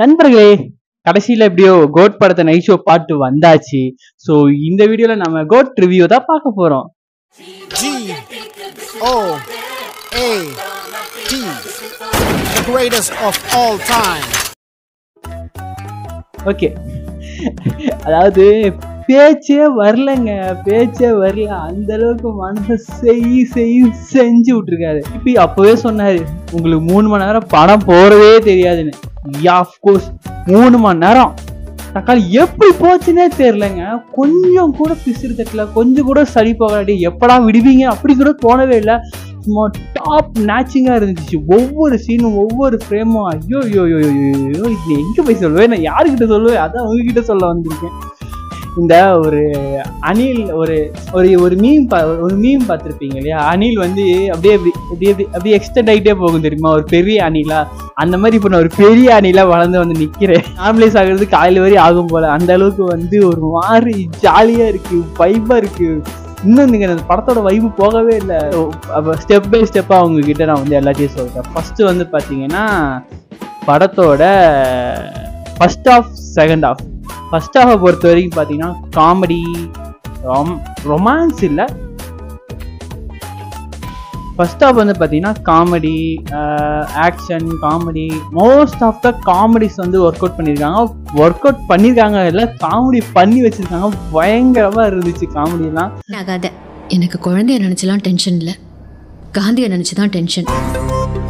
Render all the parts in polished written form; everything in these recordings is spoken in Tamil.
நண்பர்களே, கடைசியில எப்படியோ கோட் படத்தை நைட் ஷோ பாட்டு வந்தாச்சு. ஸோ இந்த வீடியோல நம்ம கோட் ரிவ்யூ தான் பார்க்க போறோம். G-O-A-T, the greatest of all time. Okay, அதாவது பேச்சே வரலங்க, பேச்சே வரல. அந்த அளவுக்கு மனசை செஞ்சு விட்டுருக்காரு. இப்படி அப்பவே சொன்னாரு உங்களுக்கு 3 மணி நேரம் படம் போறதே தெரியாதுன்னு. ஆஃப்கோர்ஸ் 3 மணி நேரம் தக்காளி எப்படி போச்சுன்னே தெரியலங்க. கொஞ்சம் கூட பிசுறு தட்டல, கொஞ்சம் கூட சளி போகாட்டி எப்படா விடுவீங்க அப்படி கூட தோணவே இல்லை. சும்மா டாப் மேட்சிங்காக இருந்துச்சு. ஒவ்வொரு சீனும் ஒவ்வொரு ஃப்ரேமும் ஐயோ ஐயோ ஐயோ ஐயோ இது எங்கே போய் சொல்லுவேன், நான் யாருக்கிட்ட சொல்லுவேன், அதான் உங்ககிட்ட சொல்ல வந்திருக்கேன். இந்த ஒரு அணில் ஒரு மீம் பார்த்துருப்பீங்க இல்லையா? அணில் வந்து அப்படியே எக்ஸ்டெண்ட் ஆகிட்டே போகும் தெரியுமா, ஒரு பெரிய அணிலா. அந்த மாதிரி இப்போ நான் ஒரு பெரிய அணிலா வளர்ந்து வந்து நிற்கிறேன். நார்மலைஸ் ஆகுறது காலையில் வரை ஆகும் போல. அந்த அளவுக்கு வந்து ஒரு மாதிரி ஜாலியாக இருக்கு, வைப்பாக இருக்கு. இன்னும் நீங்கள் அந்த படத்தோட வைப்பு போகவே இல்லை. ஸ்டெப் பை ஸ்டெப்பாக அவங்கக்கிட்ட நான் வந்து எல்லாத்தையும் சொல்கிறேன். ஃபஸ்ட்டு வந்து பார்த்தீங்கன்னா படத்தோட first half second half. First ஹாஃபை பொறுத்த வரைக்கும் பார்த்தீங்கன்னா காமெடி, ரொமான்ஸ் இல்லை. ஃபர்ஸ்ட் ஹாஃப் வந்து பார்த்தீங்கன்னா comedy, action, comedy. Most of the comedies வந்து ஒர்க் அவுட் பண்ணியிருக்காங்க. எல்லாம் காமெடி பண்ணி வச்சுருக்காங்க. பயங்கரமாக இருந்துச்சு காமெடியெல்லாம். எனக்கு குழந்தைய நினச்சலாம் டென்ஷன் இல்லை, காந்தியை நினச்சி தான் டென்ஷன்.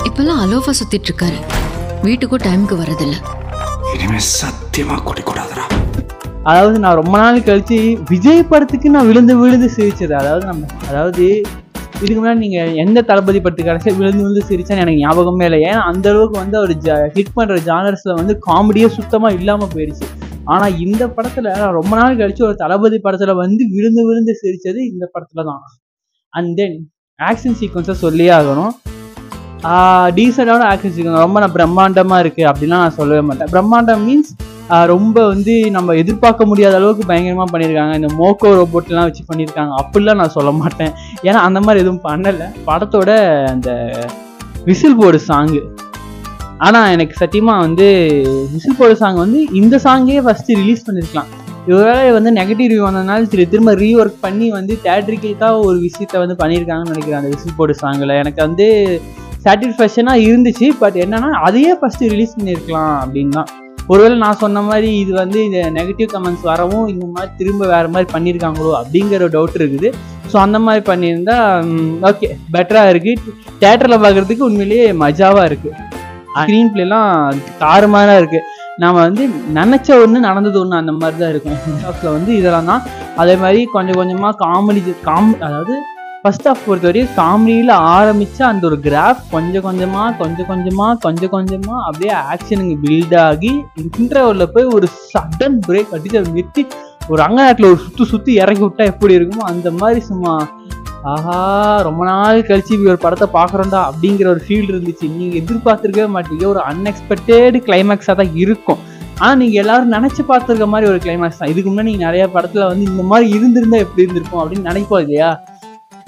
இப்போல்லாம் அலோஃபா சுற்றிட்டு இருக்காரு, வீட்டுக்கும் டைமுக்கு வரதில்லை. இனிமே சத்தியமா குடிக்கூடாதுடா. அதாவது நான் ரொம்ப நாள் கழிச்சு விஜய் படத்துக்கு நான் விழுந்து சிரிச்சது. அதாவது இதுக்கு முன்னாடி நீங்கள் எந்த தளபதி படத்துக்கு கடைசியாக விழுந்து சிரிச்சான்னு எனக்கு ஞாபகமே இல்லை. ஏன்னா அந்த அளவுக்கு வந்து அவர் ஹிட் பண்ணுற ஜானர்ஸில் வந்து காமெடியே சுத்தமாக இல்லாமல் போயிடுச்சு. ஆனால் இந்த படத்தில் நான் ரொம்ப நாள் கழிச்சு ஒரு தளபதி படத்தில் வந்து விழுந்து சிரிச்சது இந்த படத்தில் தான். அண்ட் தென் ஆக்ஷன் சீக்வன்ஸை சொல்லியே ஆகணும். டீசெண்டான ஆக்ஷன் சீக்வன்ஸ் ரொம்ப நான் பிரம்மாண்டமாக இருக்குது அப்படின்லாம் நான் சொல்லவே மாட்டேன். பிரம்மாண்டம் மீன்ஸ் ரொம்ப வந்து நம்ம எதிர்பார்க்க முடியாத அளவுக்கு பயங்கரமாக பண்ணியிருக்காங்க. இந்த மோக்கோ ரோபோட்லாம் வச்சு பண்ணியிருக்காங்க அப்படிலாம் நான் சொல்ல மாட்டேன். ஏன்னா அந்த மாதிரி எதுவும் பண்ணலை. படத்தோட அந்த விசில் போர்டு சாங்கு, ஆனால் எனக்கு சத்தியமாக வந்து விசில் போர்டு சாங் வந்து இந்த சாங்கே ஃபஸ்ட்டு ரிலீஸ் பண்ணியிருக்கலாம். இவரால் வந்து நெகட்டிவ் ரிவ்யூ வந்ததுனால திரும்ப ரீஒர்க் பண்ணி வந்து தேட்ரிக்கலுக்காக ஒரு விஷயத்தை வந்து பண்ணியிருக்காங்கன்னு நினைக்கிறேன். அந்த விசில் போர்டு சாங்கில் எனக்கு வந்து சாட்டிஸ்ஃபேக்ஷனாக இருந்துச்சு. பட் என்னன்னா அதையே ஃபஸ்ட்டு ரிலீஸ் பண்ணியிருக்கலாம் அப்படின்னு தான். ஒருவேளை நான் சொன்ன மாதிரி இது வந்து இந்த நெகட்டிவ் கமெண்ட்ஸ் வரவும் இந்த மாதிரி திரும்ப வேறு மாதிரி பண்ணியிருக்காங்களோ அப்படிங்கிற ஒரு டவுட் இருக்குது. ஸோ அந்த மாதிரி பண்ணியிருந்தா ஓகே, பெட்டராக இருக்குது. தேட்டரில் பார்க்குறதுக்கு உண்மையிலேயே மஜாவாக இருக்குது. ஸ்க்ரீன் பிளேலாம் தாறுமாறாக இருக்குது. நாம் வந்து நினச்ச ஒன்று நடந்தது ஒன்று அந்த மாதிரி தான் இருக்கும். ஃபர்ஸ்ட் ஹாஃபில் வந்து இதெல்லாம் தான். அதே மாதிரி கொஞ்சம் கொஞ்சமாக அதாவது ஃபர்ஸ்ட் ஹாஃப் பொறுத்த வரையும் காமெடியில் ஆரம்பித்து அந்த ஒரு கிராஃப் கொஞ்சம் கொஞ்சமாக அப்படியே ஆக்ஷனுங்க பில்ட் ஆகி இன்டர்வலில் போய் ஒரு சடன் பிரேக் அடித்து அதை நிறுத்தி ஒரு அங்கநாட்டில் ஒரு சுற்றி இறக்கி விட்டா எப்படி இருக்குமோ அந்த மாதிரி சும்மா ஆஹா ரொம்ப நாள் கழிச்சு ஒரு படத்தை பார்க்குறோண்டா அப்படிங்கிற ஒரு ஃபீல் இருந்துச்சு. நீங்கள் எதிர்பார்த்துருக்கவே மாட்டீங்க. ஒரு அன்எக்ஸ்பெக்டட் கிளைமேக்ஸாக தான் இருக்கும். ஆனால் நீங்கள் எல்லோரும் நினச்சி பார்த்துருக்க மாதிரி ஒரு கிளைமேக்ஸ் தான். இதுக்கு முன்னாடி நீங்கள் நிறையா படத்தில் வந்து இந்த மாதிரி இருந்திருந்தால் எப்படி இருந்திருக்கும் அப்படின்னு நினைப்போம் இல்லையா?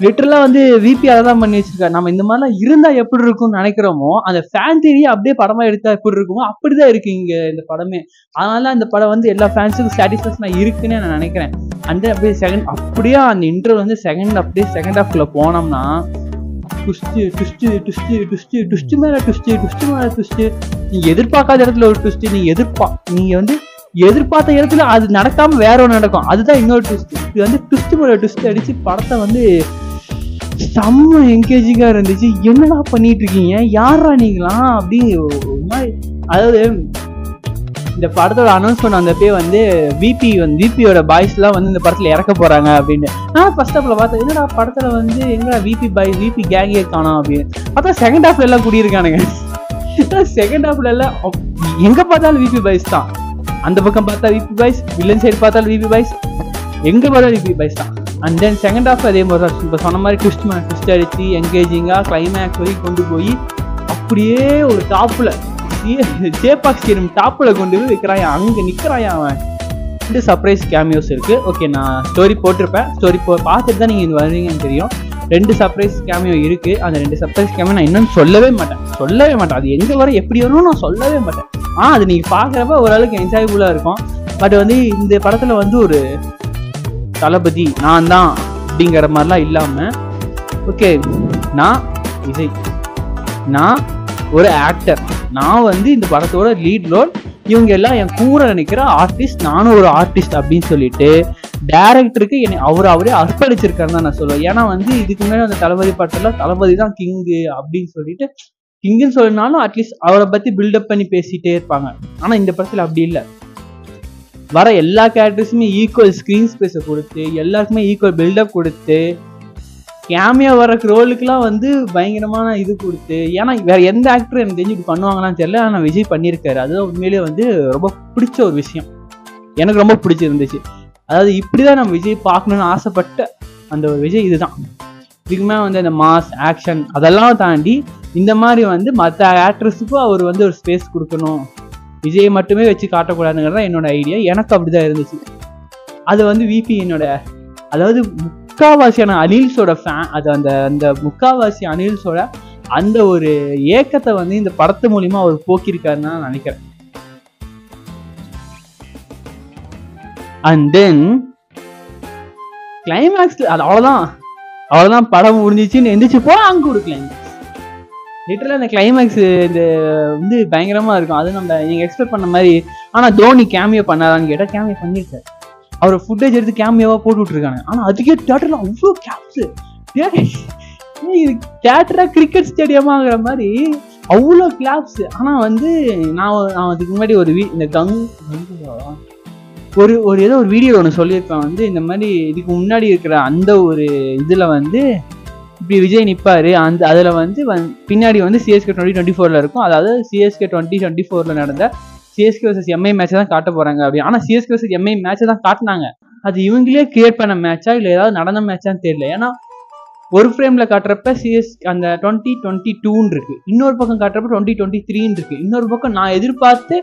லிட்டரலாக வந்து விபி அதை தான் பண்ணி வச்சிருக்காரு. நம்ம இந்த மாதிரிலாம் இருந்தால் எப்படி இருக்கும்னு நினைக்கிறோமோ அந்த ஃபேன் தியரியை அப்படியே படமாக எடுத்தால் எப்படி இருக்குமோ அப்படி தான் இருக்குது இங்கே இந்த படமே. அதனால இந்த படம் வந்து எல்லா ஃபேன்ஸுக்கும் சாட்டிஸ்ஃபேக்ஷனாக இருக்குன்னு நான் நினைக்கிறேன். அந்த அப்படியே அப்படியே அந்த இன்டர்வல் வந்து செகண்ட் ஹாஃப்ல போனோம்னா டுஸ்ட்டு மேலே டுஸ்ட்டு. நீங்கள் எதிர்பார்க்காத இடத்துல ஒரு டுஸ்ட்டு, நீங்கள் வந்து எதிர்பார்த்த இடத்துல அது நடக்காமல் வேற ஒன்று நடக்கும். அதுதான் இன்னொரு ட்விஸ்ட். இது வந்து ட்விஸ்ட் மேலே ட்விஸ்ட் அடித்து படத்தை வந்து செம்ம என்கேஜிங்காக இருந்துச்சு. என்னடா பண்ணிட்டு இருக்கீங்க, யாரா நீங்களாம் அப்படி ஒரு மாதிரி. அதாவது இந்த படத்தோட அனௌன்ஸ்மெண்ட் வந்தப்பே வந்து விபியோட பாய்ஸ்லாம் வந்து இந்த படத்தில் இறக்க போகிறாங்க அப்படின்னு நான் ஃபர்ஸ்ட் ஹாஃபில் பார்த்தேன். என்னடா படத்தில் வந்து எங்கடா விபி கேங்கே காணோம் அப்படின்னு பார்த்தா செகண்ட் ஹாஃப்ல எல்லாம் கூடியிருக்கானுங்க. செகண்ட் ஹாஃப்ல எல்லாம் எங்கே பார்த்தாலும் விபி பாய்ஸ் தான். அந்த பக்கம் பார்த்தா விபி பாய்ஸ், வில்லன் சைடு பார்த்தாலும் விபி பாய்ஸ், எங்கே பார்த்தாலும் விபி பாய்ஸ் தான். அண்ட் தென் செகண்ட் ஹாஃப் அதே மாதிரி தான். இப்போ சொன்ன மாதிரி ட்விஸ்ட் அடித்து என்கேஜிங்காக கிளைமேக்ஸ் வரைக்கும் கொண்டு போய் அப்படியே ஒரு டாப்பில் சேப்பாக் ஸ்டேடியம் டாப்பில் கொண்டு போய் வைக்கிறான். அங்கே நிற்கிறான் அவன். 2 சர்ப்ரைஸ் கேமியோஸ் இருக்குது. ஓகே, நான் ஸ்டோரி போட்டிருப்பேன். ஸ்டோரி பார்த்துட்டு தான் நீங்கள் இது வருவீங்கன்னு தெரியும். 2 சர்ப்ரைஸ் கேமியோ இருக்குது. அந்த 2 சர்ப்ரைஸ் கேமியோ நான் இன்னும் சொல்லவே மாட்டேன். அது எங்கே வர எப்படி வரும்னு நான் சொல்லவே மாட்டேன். அது நீங்கள் பார்க்குறப்ப ஓரளவுக்கு என்ஜாயபுளாக இருக்கும். பட் வந்து இந்த படத்தில் வந்து ஒரு தளபதி நான் தான் அப்படிங்கிற மாதிரிலாம் இல்லாமல், ஓகே நான் விஜய், நான் ஒரு ஆக்டர், நான் வந்து இந்த படத்தோட லீட் ரோல், இவங்க எல்லாம் என் கூட நினைக்கிற ஆர்டிஸ்ட், நானும் ஒரு ஆர்டிஸ்ட் அப்படின்னு சொல்லிட்டு டைரக்டருக்கு என்னை அவரே அர்ப்பணிச்சிருக்காருன்னு தான் நான் சொல்லுவேன். ஏன்னா வந்து இதுக்கு முன்னாடி அந்த தளபதி படத்தில் தளபதி தான் கிங்கு அப்படின்னு சொல்லிட்டு, கிங்குன்னு சொல்லினாலும் அட்லீஸ்ட் அவரை பற்றி பில்டப் பண்ணி பேசிகிட்டே இருப்பாங்க. ஆனால் இந்த படத்தில் அப்படி இல்லை. வர எல்லா கேரக்டர்ஸுமே ஈக்குவல் ஸ்க்ரீன் ஸ்பேஸை கொடுத்து, எல்லாருக்குமே ஈக்குவல் பில்டப் கொடுத்து, கேமியா வர ரோலுக்குலாம் வந்து பயங்கரமான இது கொடுத்து, ஏன்னா வேற எந்த ஆக்டரும் எனக்கு தெரிஞ்சு இப்படி பண்ணுவாங்களான்னு தெரியல, ஆனால் விஜய் பண்ணியிருக்காரு. அதுதான் உண்மையிலேயே வந்து ரொம்ப பிடிச்ச ஒரு விஷயம், எனக்கு ரொம்ப பிடிச்சிருந்துச்சு. அதாவது இப்படிதான் நம்ம விஜய் பார்க்கணுன்னு ஆசைப்பட்ட அந்த ஒரு விஜய் இதுதான். இதுக்குமே வந்து அந்த மாஸ் ஆக்ஷன் அதெல்லாம் தாண்டி இந்த மாதிரி வந்து மற்ற ஆக்ட்ரஸுக்கும் அவர் வந்து ஒரு ஸ்பேஸ் கொடுக்கணும், விஜயை மட்டுமே வச்சு காட்டக்கூடாதுங்கிறதான் என்னோட ஐடியா. எனக்கு அப்படிதான் இருந்துச்சு. அது வந்து விபி என்னோட, அதாவது முக்காவாசியான அனில்ஸோட ஃபேன், அது அந்த அந்த முக்காவாசி அனில்ஸோட அந்த ஒரு ஏக்கத்தை வந்து இந்த படத்து மூலியமா அவர் போக்கியிருக்காருன்னு நான் நினைக்கிறேன். அண்ட் தென் கிளைமேக்ஸ் அது அவ்வளோதான் படம் முடிஞ்சிச்சுன்னு எந்திரிச்சு போல அங்கே ஒரு கிளைமேக்ஸ். லிட்டரலாக இந்த கிளைமேக்ஸ் இந்த வந்து பயங்கரமாக இருக்கும். அது நம்ம நீங்கள் எக்ஸ்பெக்ட் பண்ண மாதிரி. ஆனால் தோனி கேமியோ பண்ணாதான்னு கேட்டால் கேமியோ பண்ணியிருக்காரு. அவர் ஃபுட்டேஜ் எடுத்து கேமியோவாக போட்டு விட்ருக்காங்க. ஆனால் அதுக்கே தேட்டரில் அவ்வளோ கேப்ஸு, இது தேட்டராக கிரிக்கெட் ஸ்டேடியமாகிற மாதிரி அவ்வளோ கிளாப்ஸு. ஆனால் வந்து நான் அதுக்கு முன்னாடி ஒரு ஏதோ ஒரு வீடியோ ஒன்று சொல்லியிருப்பேன். வந்து இந்த மாதிரி இதுக்கு முன்னாடி இருக்கிற அந்த ஒரு இதில் வந்து இப்படி விஜய் நிற்பார், அதில் வந்து பின்னாடி வந்து சிஎஸ்கே 2024 இருக்கும். அதாவது சிஎஸ்கே 2024 நடந்த சிஎஸ்கே வர்சஸ் எம்ஐ மேட்சை தான் காட்ட போகிறாங்க அப்படி. ஆனால் சிஎஸ்கே வர்சஸ் எம்ஐ மேட்சை தான் காட்டினாங்க. அது இவங்களே கிரியேட் பண்ண மேட்சா இல்லை ஏதாவது நடந்த மேட்சான்னு தெரியல. ஏன்னா ஒரு ஃப்ரேமில் காட்டுறப்ப அந்த 2022 இருக்கு, இன்னொரு பக்கம் காட்டுறப்ப 2023 இருக்கு, இன்னொரு பக்கம் நான் எதிர்பார்த்து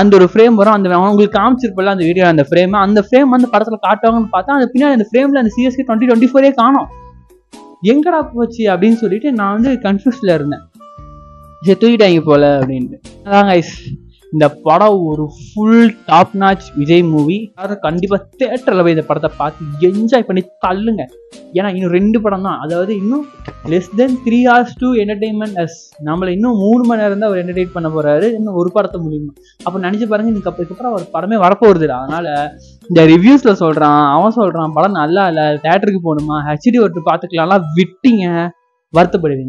அந்த ஒரு ஃப்ரேம் வரும். அந்த அவங்களுக்கு காமிச்சிருப்பல அந்த வீடியோ, அந்த ஃப்ரேம் வந்து படத்தில் காட்டுவாங்கன்னு பார்த்தா அந்த பின்னாடி அந்த ஃப்ரேமில் அந்த சிஎஸ்கே 2024 காணோம். எங்கடா போச்சு அப்படின்னு சொல்லிட்டு நான் வந்து கன்ஃபியூஸ்ல இருந்தேன். சரி தூக்கிட்டாங்க போல அப்படின்ட்டு. அதான் கைஸ், இந்த படம் ஒரு full top notch Vijay movie. யாரும் கண்டிப்பாக தேட்டரில் போய் இந்த படத்தை பார்த்து என்ஜாய் பண்ணி தள்ளுங்க. ஏன்னா இன்னும் 2 படம் தான், அதாவது இன்னும் less than 3 hours to entertainment us. நம்மளை இன்னும் 3 மணி நேரம் தான் அவர் என்டர்டெயின் பண்ண போறாரு, இன்னும் ஒரு படத்தை மூலியமா. அப்போ நினச்சி பாருங்க, இதுக்கப்புறம் ஒரு படமே வரப்போகுது. அதனால இந்த ரிவ்யூஸ்ல அவன் சொல்றான் படம் நல்லா இல்லை, தேட்டருக்கு போகணுமா, ஹெச்டி ஒட்டு பார்த்துக்கலாம்லாம் விட்டீங்க, வருத்தப்படுவீங்க.